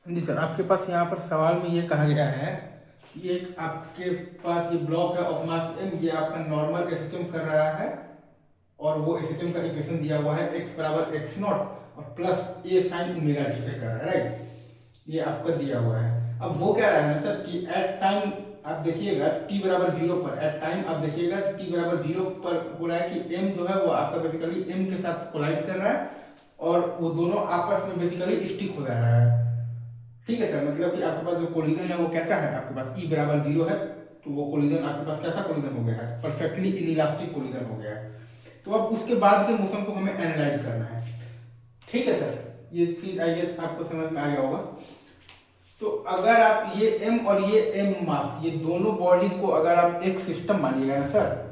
जी sir, आपके पास यहाँ पर सवाल में ये कहा गया है कि एक आपके पास ये ब्लॉक है ऑफ मास m, ये आपका नॉर्मल एसएचएम कर रहा है और वो एसएचएम का इक्वेशन दिया हुआ है x बराबर एक्स नॉट और प्लस ए साइन ओमेगा टी से कर रहा है, राइट। ये आपका दिया हुआ है। अब वो क्या रहा है ना सर कि एट टाइम आप देखिएगा t बराबर 0 पर, एट टाइम आप देखिएगा तो t बराबर 0 पर हो रहा है कि m जो है वो आपका बेसिकली m के साथ कोलाइड कर रहा है और वो दोनों आपस में बेसिकली स्टिक हो जा रहा है। ठीक है सर, मतलब कि आपके पास जो कोलिजन है वो कैसा है, आपके पास E बराबर 0 है तो वो कोलिजन आपके पास कैसा कोलिजन हो गया है, परफेक्टली इनइलास्टिक कोलिजन हो गया है। तो अब उसके बाद के मोशन को हमें एनालाइज करना है। ठीक है सर, ये चीज आई गेस आपको समझ में आ गया होगा। तो अगर आप ये m और ये m मास, ये दोनों बॉडीज को अगर आप एक सिस्टम मानिएगा ना सर,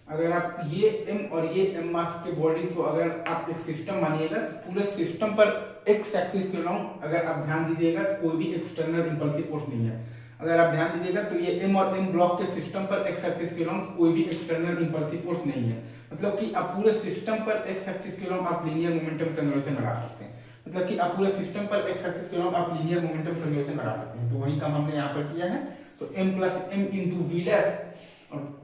अगर आप ये m और ये m मास के बॉडीज को अगर आप एक सिस्टम मानिएगा तो पूरे सिस्टम पर एक्स एक्सिस के लॉन्ग अगर आप ध्यान दीजिएगा तो कोई भी एक्सटर्नल इंपल्सिव फोर्स नहीं है। अगर आप ध्यान दीजिएगा तो ये m और m ब्लॉक के सिस्टम पर एक्स एक्सिस के लॉन्ग कोई भी एक्सटर्नल इंपल्सिव फोर्स नहीं है। मतलब कि आप पूरे सिस्टम पर एक्स एक्सिस के लॉन्ग आप लीनियर मोमेंटम कन्वर्जन लगा सकते हैं। मतलब कि आप पूरे सिस्टम पर एक्स एक्सिस के लॉन्ग आप लीनियर मोमेंटम कन्वर्जन लगा सकते हैं। तो वही काम हमने यहाँ पर किया है। तो m plus m into we dash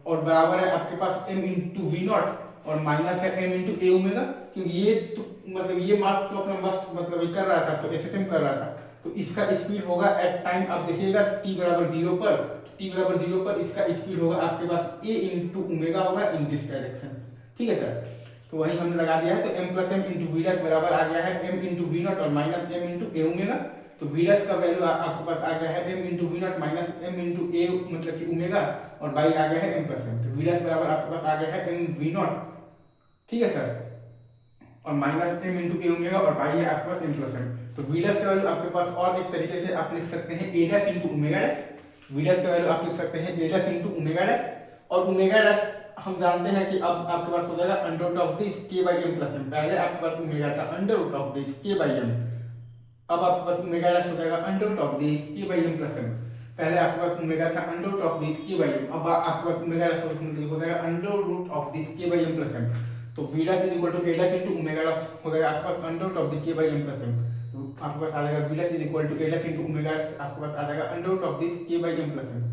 और बराबर है आपके पास m इंटू वी नॉट और माइनस है m इंटू ए ओमेगा, क्योंकि ये तो मतलब ये मास तो अपना मस्त मतलब कर रहा था तो एसएचएम कर रहा था तो इसका स्पीड होगा एट टाइम आप देखिएगा t बराबर 0 पर, t बराबर 0 पर इसका स्पीड होगा आपके पास a इंटू ओमेगा होगा इन दिस डायरेक्शन। ठीक है सर, तो वही हमने लगा दिया है। तो m plus M into we dash बराबर आ गया है m इंटू वी नॉट और माइनस m इंटू ए ओमेगा। तो वी डैश का वैल्यू आपके पास आ गया है m into we not minus m into A मतलब कि ओमेगा और बाई आ गया है m प्लस एम। तो वी डैश बराबर आपके पास आ गया है m वी नॉट, ठीक है सर, और माइनस m इंटू ए ओमेगा और बाई है आपके पास m प्लस एम। तो वी डैश का वैल्यू आपके पास और एक तरीके से आप लिख सकते हैं a dash into omega dash. V dash का वैल्यू आप लिख सकते हैं a dash into omega dash और ओमेगा डैश हम जानते हैं कि अब आपके पास हो जाएगा under root of this k by m plus m। पहले आपके पास ओमेगा था under root of this k by m, अब आपके पास ओमेगा डैश हो जाएगा under root of this k by m plus m। पहले आपके पास ओमेगा था under root of this k by m, अब आपके पास ओमेगा डैश हो जाएगा under root of this k by m plus m। तो v dash is equal to a dash into omega dash हो जाएगा आपके पास under root of this k by m plus m। तो आपके पास आ जाएगा v dash is equal to a dash into omega dash आपके पास आ जाएगा under root of this k by m plus m।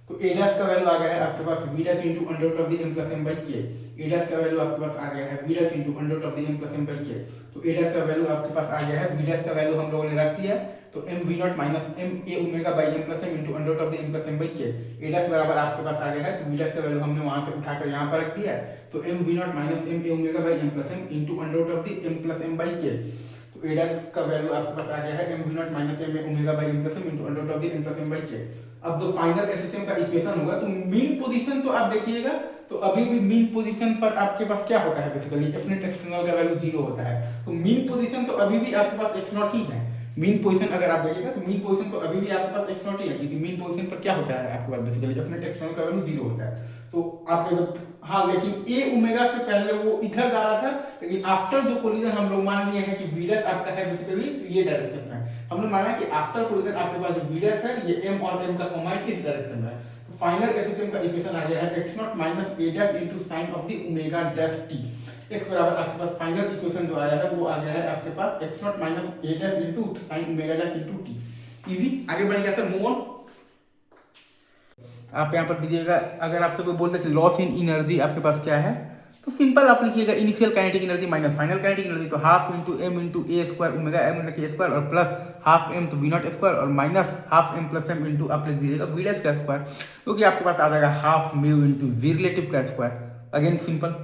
तो a डैश का वैल्यू आ गया है आपके पास v dash into under root of the m plus m by k। a dash का वैल्यू आपके पास आ गया है v dash into under root of the m plus m by k। तो a डैश का वैल्यू आपके पास आ गया है, v डैश का वैल्यू हम लोगों ने रख दिया है तो m v not minus m a omega by m plus m into under root of the m plus m by k। a dash बराबर आपके पास आ गया है तो v डैश का वैल्यू हमने वहां से उठाकर यहां पर रख दिया है तो m v not minus m a omega by m plus m into under root of the m plus m by k। तो a डैश का वैल्यू आपके पास आ गया है m v not minus m a omega by m plus m into under root of the m plus m by k। अब जो final SHM का इक्वेशन होगा तो मीन पोजीशन तो आप देखिएगा तो अभी भी मीन पोजीशन पर आपके पास क्या होता है, बेसिकली एफ नेट एक्सटर्नल का वैल्यू 0 होता है। तो मीन पोजीशन तो अभी भी आपके पास एक्स नॉट ही है। मीन पोजीशन अगर आप देखिएगा तो मीन पोजीशन तो अभी भी आपके पास एक्स नॉट ही है, क्योंकि मीन पोजीशन पर क्या होता है आपके पास बेसिकली एफ नेट एक्सटर्नल का वैल्यू 0 होता है। तो आपके हाँ, लेकिन ए ओमेगा से पहले वो इधर जा रहा था, लेकिन आफ्टर जो कोलिजन हम लोग मान लिए हैं कि वी डैश आपका है बेसिकली ये डायरेक्शन में। हमने माना कि आफ्टर कोलिजन आपके पास जो वी डैश है ये m और m का कॉम्बाइंड इस डायरेक्शन में है। तो फाइनल एसएचएम का इक्वेशन आ गया है x not minus a dash into sine of the omega dash t। x बराबर आपके पास फाइनल इक्वेशन जो आया है वो आ गया है आपके पास x not minus a dash into sine omega dash into t। Easy, आगे बढ़ेगा सर, मूव ऑन। आप यहाँ पर दीजिएगा, अगर आपसे कोई बोल दे कि लॉस इन एनर्जी आपके पास क्या है तो सिंपल आप लिखिएगा initial kinetic energy minus final kinetic energy. तो half into m into a square omega m मतलब के स्क्वायर और प्लस हाफ एम तो वी नॉट स्क्वायर और minus half m plus M into आप लिख दीजिएगा वी डैश का square, क्योंकि आपके पास आ जाएगा half mu into v relative का स्क्वायर। Again simple.